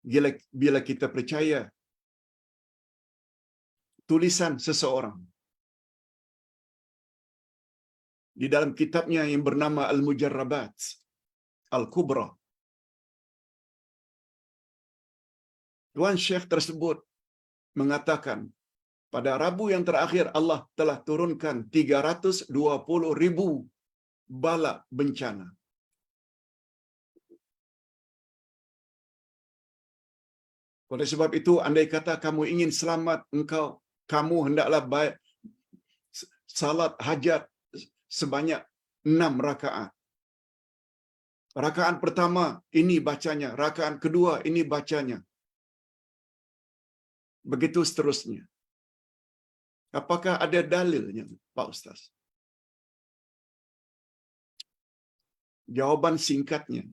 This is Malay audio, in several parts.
bila kita percaya tulisan seseorang di dalam kitabnya yang bernama Al-Mujarrabat Al-Kubra. Tuan Syekh tersebut mengatakan, pada Rabu yang terakhir Allah telah turunkan 320,000 bala bencana. Oleh sebab itu, andai kata kamu ingin selamat, kamu hendaklah salat hajat sebanyak 6 rakaat. Rakaat pertama ini bacanya, rakaat kedua ini bacanya. Begitu seterusnya. Apakah ada dalilnya, Pak Ustaz? Jawaban singkatnya,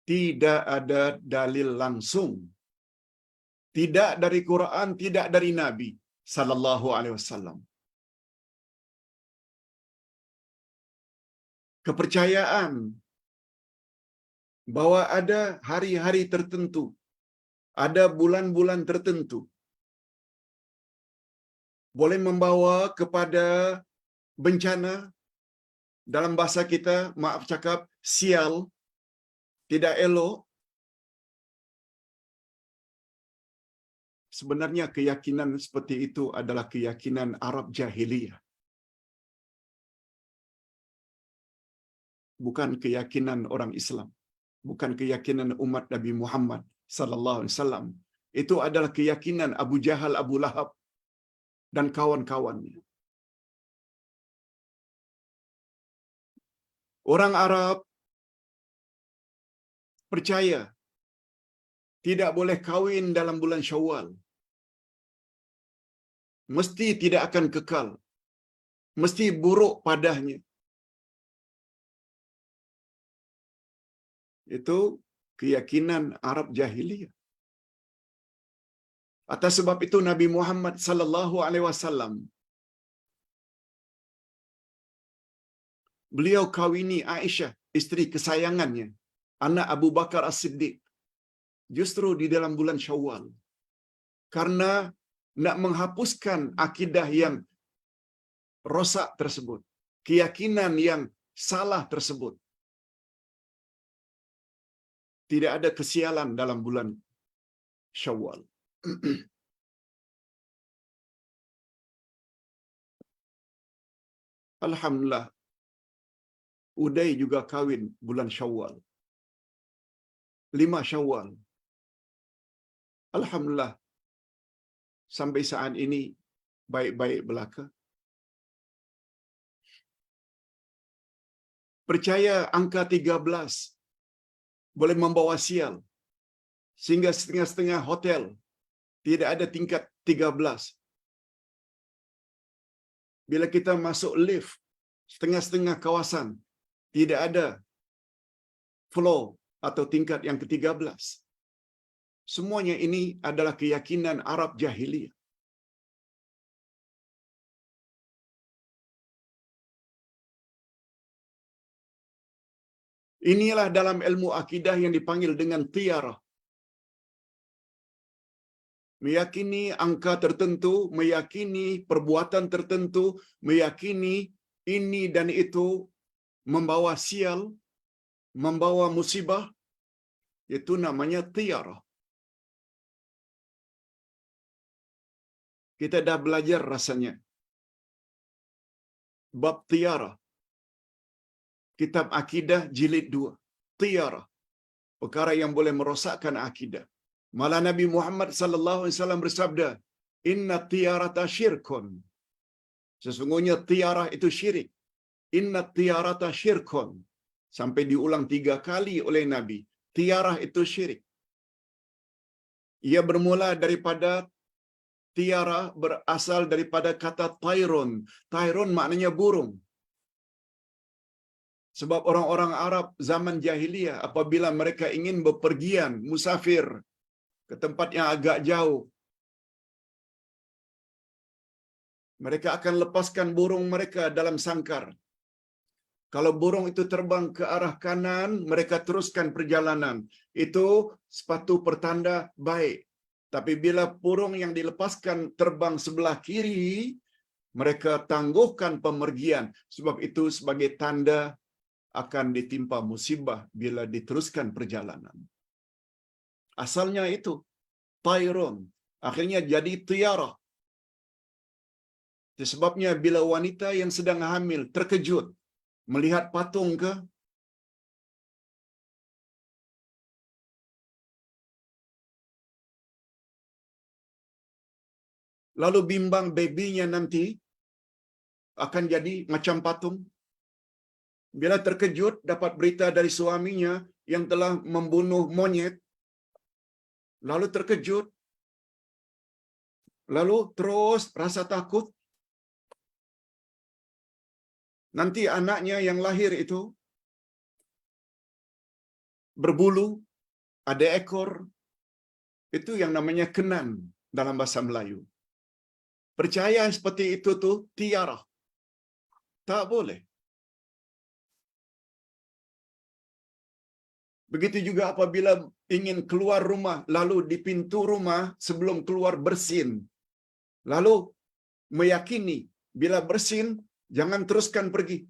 tidak ada dalil langsung. Tidak dari Quran, tidak dari Nabi sallallahu alaihi wasallam. Kepercayaan bahwa ada hari-hari tertentu, ada bulan-bulan tertentu, boleh membawa kepada bencana. Dalam bahasa kita, maaf cakap, sial, tidak elok. Sebenarnya keyakinan seperti itu adalah keyakinan Arab jahiliyah. Bukan keyakinan orang Islam. Bukan keyakinan umat Nabi Muhammad sallallahu alaihi wasallam. Itu adalah keyakinan Abu Jahal, Abu Lahab dan kawan-kawannya. Orang Arab percaya tidak boleh kahwin dalam bulan Syawal. Mesti tidak akan kekal. Mesti buruk padanya. Itu keyakinan Arab jahiliyah. Atas sebab itu Nabi Muhammad sallallahu alaihi wasallam beliau kawini Aisyah, isteri kesayangannya, anak Abu Bakar As-Siddiq, justru di dalam bulan Syawal. Karena nak menghapuskan akidah yang rosak tersebut, keyakinan yang salah tersebut. Tidak ada kesialan dalam bulan Syawal. Alhamdulillah, Uday juga kawin bulan Syawal. 5 Syawal. Alhamdulillah, sampai saat ini baik-baik belaka. Percaya angka 13 boleh membawa sial. Sehingga setengah-setengah hotel tidak ada tingkat 13. Bila kita masuk lift, setengah-setengah kawasan tidak ada floor atau tingkat yang ke-13. Semuanya ini adalah keyakinan Arab jahiliyah. Inilah dalam ilmu akidah yang dipanggil dengan tiarah. Meyakini angka tertentu, meyakini perbuatan tertentu, meyakini ini dan itu membawa sial, membawa musibah, itu namanya tiarah. Kita dah belajar rasanya bab tiarah, kitab akidah jilid 2, tiarah, perkara yang boleh merosakkan akidah. Malah Nabi Muhammad sallallahu alaihi wasallam bersabda, "Inna tiyarata syirkun." Sesungguhnya tiarah itu syirik. Inna tiyarata syirkun. Sampai diulang 3 kali oleh Nabi. Tiarah itu syirik. Ia bermula daripada tiarah, berasal daripada kata tairun. Tairun maknanya burung. Sebab orang-orang Arab zaman jahiliyah apabila mereka ingin bepergian, musafir ke tempat yang agak jauh, mereka akan lepaskan burung mereka dalam sangkar. Kalau burung itu terbang ke arah kanan, mereka teruskan perjalanan. itu sepatu pertanda baik. Tapi bila burung yang dilepaskan terbang sebelah kiri, mereka tangguhkan pemergian. Sebab itu sebagai tanda akan ditimpa musibah bila diteruskan perjalanan. Asalnya itu, tairun. Akhirnya jadi tiara. Sebabnya bila wanita yang sedang hamil terkejut melihat patung ke, lalu bimbang babynya nanti akan jadi macam patung. Bila terkejut dapat berita dari suaminya yang telah membunuh monyet, lalu terkejut, lalu terus rasa takut, nanti anaknya yang lahir itu berbulu, ada ekor, itu yang namanya kenan dalam bahasa Melayu. Percaya seperti itu tuh tiara. Tak boleh. Begitu juga apabila ingin keluar rumah, lalu di pintu rumah sebelum keluar bersin. Lalu meyakini bila bersin, jangan teruskan pergi.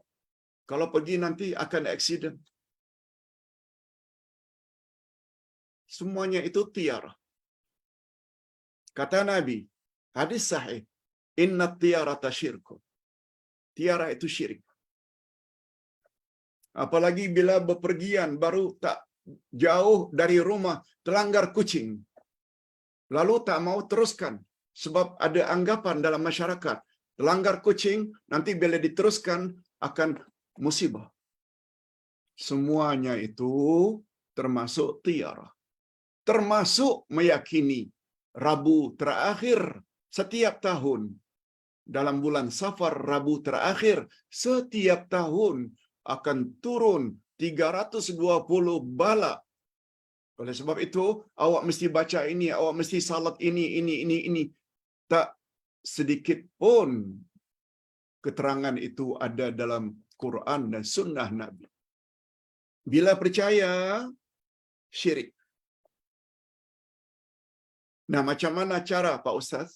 Kalau pergi nanti akan aksiden. Semuanya itu tiara. Kata Nabi, hadis sahih, inna tiarata syirku. Tiara itu syirik. Apalagi bila bepergian baru tak jauh dari rumah, terlanggar kucing. Lalu tak mau teruskan. Sebab ada anggapan dalam masyarakat, terlanggar kucing, nanti bila diteruskan akan musibah. Semuanya itu termasuk tiara. Termasuk meyakini Rabu terakhir setiap tahun. Dalam bulan Safar, Rabu terakhir setiap tahun akan turun 320 bala. Oleh sebab itu, awak mesti baca ini, awak mesti salat ini. Tak sedikit pun keterangan itu ada dalam Quran dan sunnah Nabi. Bila percaya, syirik. Nah, macam mana cara Pak Ustaz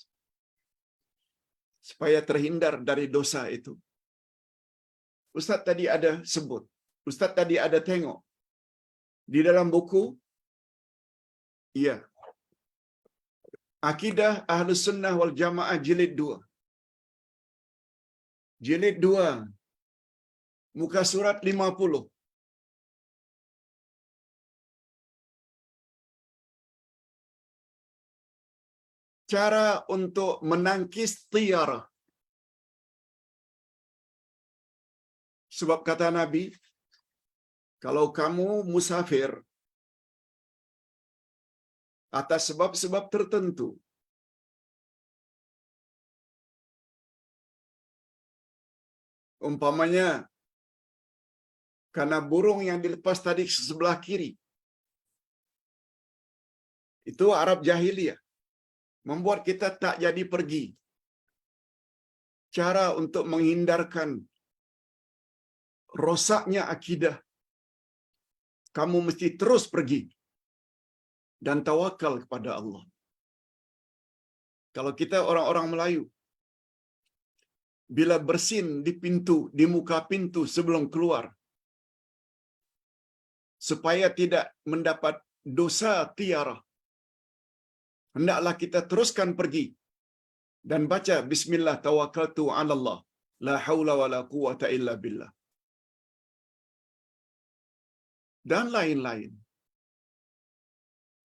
supaya terhindar dari dosa itu? Ustaz tadi ada sebut, Ustaz tadi ada tengok di dalam buku, ya, Akidah Ahlus Sunnah wal Jamaah jilid 2. Jilid 2, muka surat 50. Cara untuk menangkis tiara. Sebab kata Nabi, kalau kamu musafir atas sebab-sebab tertentu, umpamanya karena burung yang dilepas tadi sebelah kiri, itu Arab jahiliyah, membuat kita tak jadi pergi. Cara untuk menghindarkan rosaknya akidah, kamu mesti terus pergi dan tawakal kepada Allah. Kalau kita orang-orang Melayu, bila bersin di pintu, di muka pintu sebelum keluar, supaya tidak mendapat dosa tiara, hendaklah kita teruskan pergi dan baca bismillah tawakkaltu 'ala Allah la haula wala quwata illa billah dan lain-lain.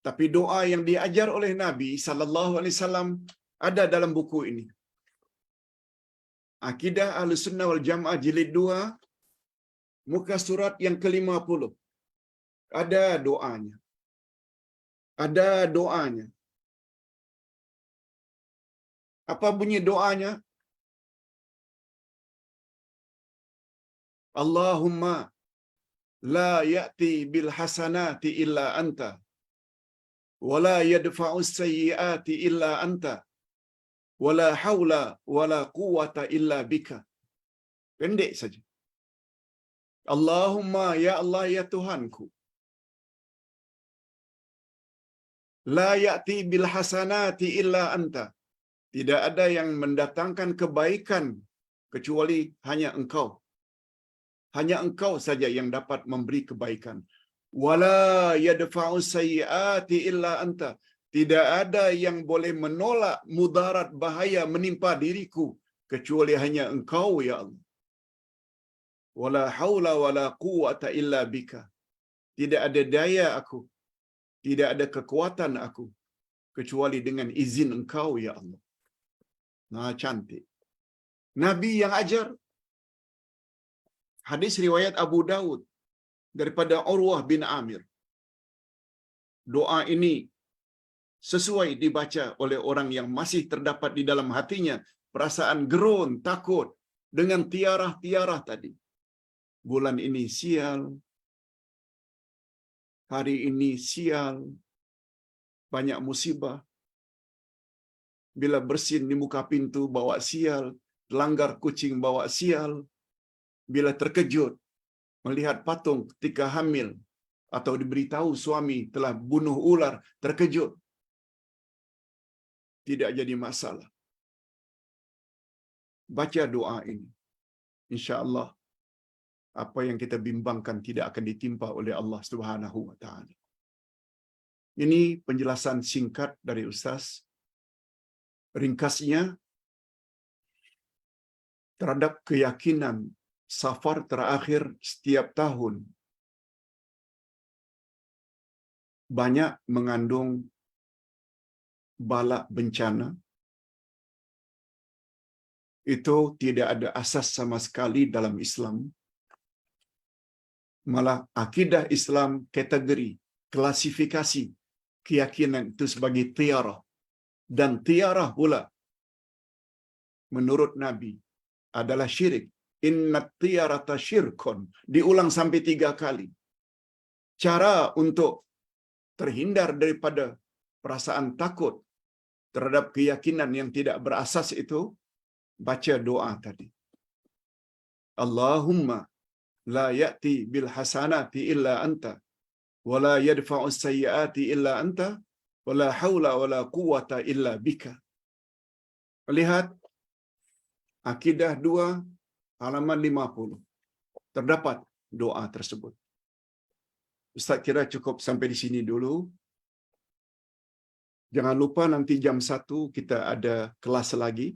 Tapi doa yang diajar oleh Nabi sallallahu alaihi wasallam ada dalam buku ini. Akidah Ahlus Sunnah wal Jamaah jilid 2, muka surat yang ke-50. Ada doanya. Ada doanya. Apa bunyi doanya? Allahumma la ya'ti bil hasanati illa anta wa la yadfa'us sayyiati illa anta wa la haula wa la quwwata illa bika. Pendek saja. Allahumma ya Allah ya Tuhanku, La ya'ti bil hasanati illa anta. Tidak ada yang mendatangkan kebaikan kecuali hanya engkau. Hanya engkau saja yang dapat memberi kebaikan. Wala yadfa'u sayyi'ati illa anta. Tidak ada yang boleh menolak mudarat bahaya menimpa diriku kecuali hanya engkau ya Allah. Wala haula wala quwwata illa bika. Tidak ada daya aku, tidak ada kekuatan aku kecuali dengan izin engkau ya Allah. Nah, cantik. Nabi yang ajar. Hadis riwayat Abu Daud daripada Urwah bin Amir. Doa ini sesuai dibaca oleh orang yang masih terdapat di dalam hatinya perasaan gerun, takut dengan tiarah-tiarah tadi. Bulan ini sial, hari ini sial, banyak musibah. Bila bersin di muka pintu bawa sial, langgar kucing bawa sial. Bila terkejut melihat patung ketika hamil atau diberitahu suami telah bunuh ular, terkejut. Tidak jadi masalah. Baca doa ini. InsyaAllah apa yang kita bimbangkan tidak akan ditimpa oleh Allah Subhanahu wa taala. Ini penjelasan singkat dari Ustaz. Ringkasnya, terhadap keyakinan safar terakhir setiap tahun banyak mengandung bala bencana. Itu tidak ada asas sama sekali dalam Islam. Malah akidah Islam kategori, klasifikasi keyakinan itu sebagai tiarah. Dan tiarah pula menurut Nabi adalah syirik. Inna tiarata syirkun. Diulang sampai 3 kali. Cara untuk terhindar daripada perasaan takut terhadap keyakinan yang tidak berasas itu, baca doa tadi. Allahumma la ya'ti bil hasanati illa anta, wa la yadfa'u sayyiati illa anta, wa la haula wa la quwwata illa bika. Lihat Akidah 2 halaman 50. Terdapat doa tersebut. Ustaz kira cukup sampai di sini dulu. Jangan lupa nanti jam 1 kita ada kelas lagi.